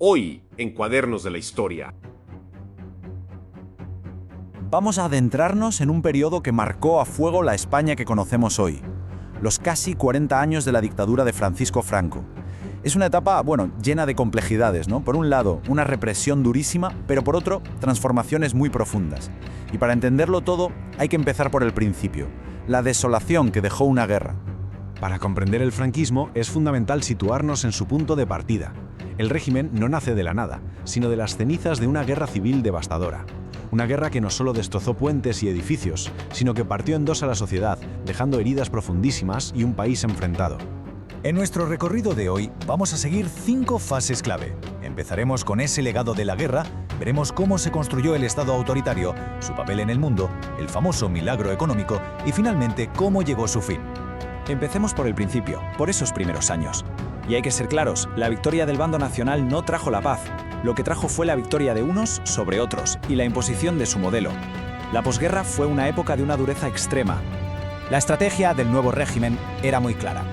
hoy en Cuadernos de la Historia. Vamos a adentrarnos en un periodo que marcó a fuego la España que conocemos hoy, los casi 40 años de la dictadura de Francisco Franco. Es una etapa, llena de complejidades, ¿no? Por un lado, una represión durísima, pero por otro, transformaciones muy profundas. Y para entenderlo todo, hay que empezar por el principio, la desolación que dejó una guerra. Para comprender el franquismo es fundamental situarnos en su punto de partida. El régimen no nace de la nada, sino de las cenizas de una guerra civil devastadora. Una guerra que no solo destrozó puentes y edificios, sino que partió en dos a la sociedad, dejando heridas profundísimas y un país enfrentado. En nuestro recorrido de hoy vamos a seguir 5 fases clave. Empezaremos con ese legado de la guerra, veremos cómo se construyó el Estado autoritario, su papel en el mundo, el famoso milagro económico y finalmente cómo llegó su fin. Empecemos por el principio, por esos primeros años. Y hay que ser claros, la victoria del bando nacional no trajo la paz. Lo que trajo fue la victoria de unos sobre otros y la imposición de su modelo. La posguerra fue una época de una dureza extrema. La estrategia del nuevo régimen era muy clara.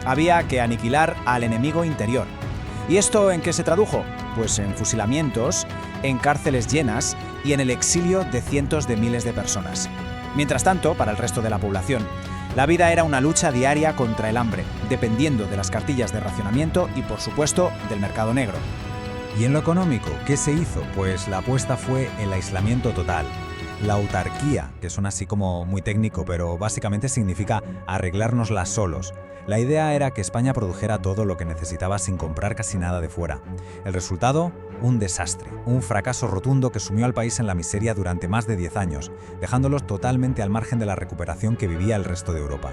Había que aniquilar al enemigo interior. ¿Y esto en qué se tradujo? Pues en fusilamientos, en cárceles llenas y en el exilio de cientos de miles de personas. Mientras tanto, para el resto de la población, la vida era una lucha diaria contra el hambre, dependiendo de las cartillas de racionamiento y, por supuesto, del mercado negro. ¿Y en lo económico, qué se hizo? Pues la apuesta fue el aislamiento total. La autarquía, que suena así como muy técnico, pero básicamente significa arreglárnoslas solos. La idea era que España produjera todo lo que necesitaba sin comprar casi nada de fuera. El resultado, un desastre, un fracaso rotundo que sumió al país en la miseria durante más de 10 años, dejándolos totalmente al margen de la recuperación que vivía el resto de Europa.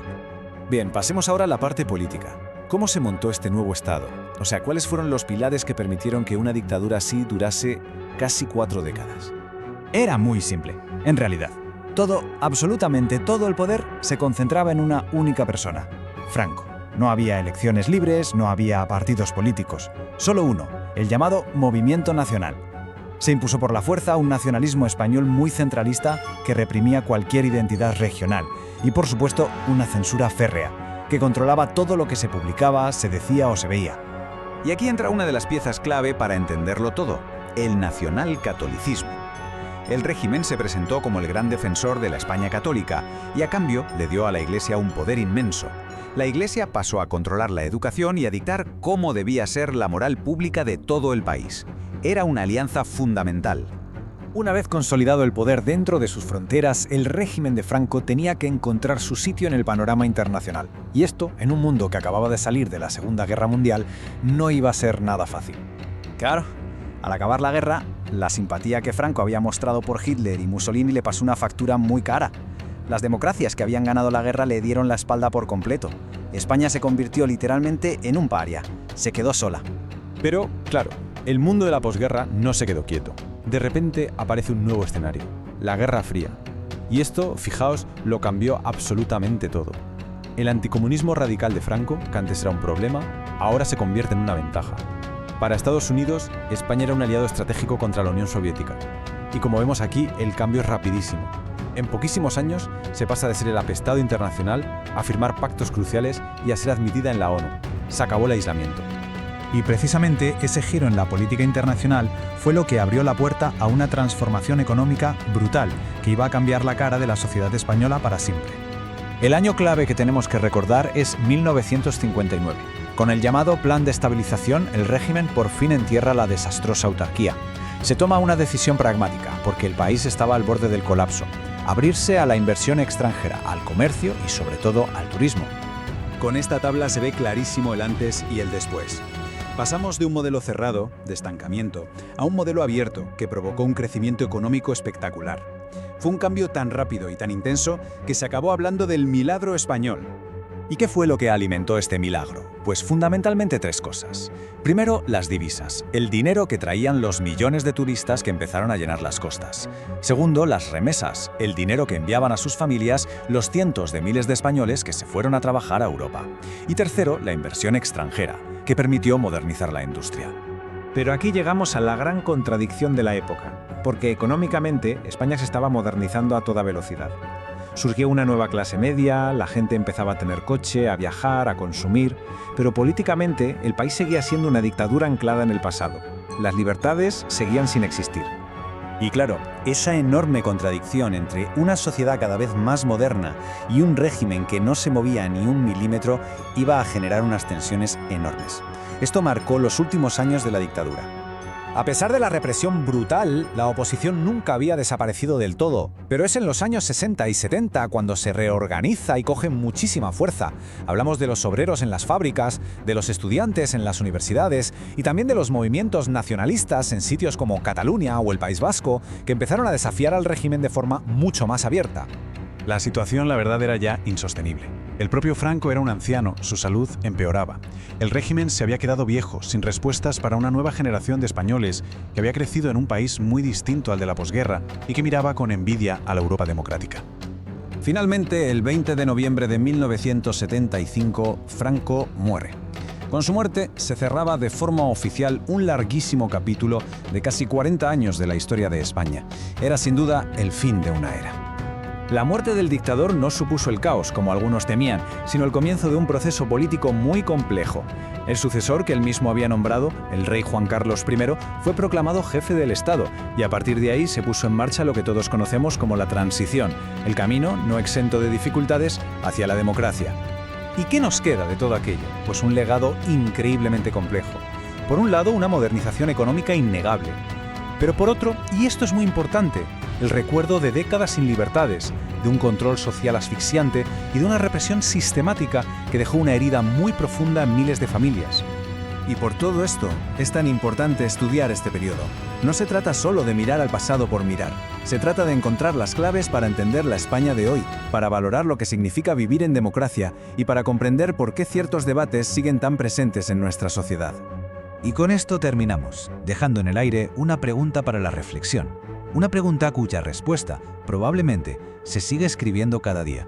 Bien, pasemos ahora a la parte política. ¿Cómo se montó este nuevo Estado? O sea, ¿cuáles fueron los pilares que permitieron que una dictadura así durase casi 4 décadas? Era muy simple, en realidad. Todo, absolutamente todo el poder se concentraba en una única persona, Franco. No había elecciones libres, no había partidos políticos. Solo uno, el llamado Movimiento Nacional. Se impuso por la fuerza un nacionalismo español muy centralista que reprimía cualquier identidad regional y, por supuesto, una censura férrea, que controlaba todo lo que se publicaba, se decía o se veía. Y aquí entra una de las piezas clave para entenderlo todo, el nacionalcatolicismo. El régimen se presentó como el gran defensor de la España católica y a cambio le dio a la Iglesia un poder inmenso. La Iglesia pasó a controlar la educación y a dictar cómo debía ser la moral pública de todo el país. Era una alianza fundamental. Una vez consolidado el poder dentro de sus fronteras, el régimen de Franco tenía que encontrar su sitio en el panorama internacional. Y esto, en un mundo que acababa de salir de la Segunda Guerra Mundial, no iba a ser nada fácil. Claro, al acabar la guerra, la simpatía que Franco había mostrado por Hitler y Mussolini le pasó una factura muy cara. Las democracias que habían ganado la guerra le dieron la espalda por completo. España se convirtió literalmente en un paria. Se quedó sola. Pero, claro, el mundo de la posguerra no se quedó quieto. De repente aparece un nuevo escenario, la Guerra Fría. Y esto, fijaos, lo cambió absolutamente todo. El anticomunismo radical de Franco, que antes era un problema, ahora se convierte en una ventaja. Para Estados Unidos, España era un aliado estratégico contra la Unión Soviética. Y como vemos aquí, el cambio es rapidísimo. En poquísimos años se pasa de ser el apestado internacional a firmar pactos cruciales y a ser admitida en la ONU. Se acabó el aislamiento. Y precisamente ese giro en la política internacional fue lo que abrió la puerta a una transformación económica brutal que iba a cambiar la cara de la sociedad española para siempre. El año clave que tenemos que recordar es 1959. Con el llamado Plan de Estabilización, el régimen por fin entierra la desastrosa autarquía. Se toma una decisión pragmática, porque el país estaba al borde del colapso: abrirse a la inversión extranjera, al comercio y sobre todo al turismo. Con esta tabla se ve clarísimo el antes y el después. Pasamos de un modelo cerrado, de estancamiento, a un modelo abierto que provocó un crecimiento económico espectacular. Fue un cambio tan rápido y tan intenso que se acabó hablando del milagro español. ¿Y qué fue lo que alimentó este milagro? Pues fundamentalmente 3 cosas. Primero, las divisas, el dinero que traían los millones de turistas que empezaron a llenar las costas. Segundo, las remesas, el dinero que enviaban a sus familias los cientos de miles de españoles que se fueron a trabajar a Europa. Y tercero, la inversión extranjera, que permitió modernizar la industria. Pero aquí llegamos a la gran contradicción de la época, porque económicamente España se estaba modernizando a toda velocidad. Surgió una nueva clase media, la gente empezaba a tener coche, a viajar, a consumir, pero políticamente el país seguía siendo una dictadura anclada en el pasado. las libertades seguían sin existir. Y claro, esa enorme contradicción entre una sociedad cada vez más moderna y un régimen que no se movía ni un milímetro iba a generar unas tensiones enormes. Esto marcó los últimos años de la dictadura. A pesar de la represión brutal, la oposición nunca había desaparecido del todo, pero es en los años 60 y 70 cuando se reorganiza y coge muchísima fuerza. Hablamos de los obreros en las fábricas, de los estudiantes en las universidades y también de los movimientos nacionalistas en sitios como Cataluña o el País Vasco, que empezaron a desafiar al régimen de forma mucho más abierta. La situación, la verdad, era ya insostenible. El propio Franco era un anciano, su salud empeoraba. El régimen se había quedado viejo, sin respuestas para una nueva generación de españoles que había crecido en un país muy distinto al de la posguerra y que miraba con envidia a la Europa democrática. Finalmente, el 20 de noviembre de 1975, Franco muere. Con su muerte se cerraba de forma oficial un larguísimo capítulo de casi 40 años de la historia de España. Era sin duda el fin de una era. La muerte del dictador no supuso el caos, como algunos temían, sino el comienzo de un proceso político muy complejo. El sucesor que él mismo había nombrado, el rey Juan Carlos I, fue proclamado jefe del Estado, y a partir de ahí se puso en marcha lo que todos conocemos como la transición, el camino, no exento de dificultades, hacia la democracia. ¿Y qué nos queda de todo aquello? Pues un legado increíblemente complejo. Por un lado, una modernización económica innegable. Pero por otro, y esto es muy importante, el recuerdo de décadas sin libertades, de un control social asfixiante y de una represión sistemática que dejó una herida muy profunda en miles de familias. Y por todo esto, es tan importante estudiar este periodo. No se trata solo de mirar al pasado por mirar. Se trata de encontrar las claves para entender la España de hoy, para valorar lo que significa vivir en democracia y para comprender por qué ciertos debates siguen tan presentes en nuestra sociedad. Y con esto terminamos, dejando en el aire una pregunta para la reflexión. Una pregunta cuya respuesta, probablemente, se sigue escribiendo cada día.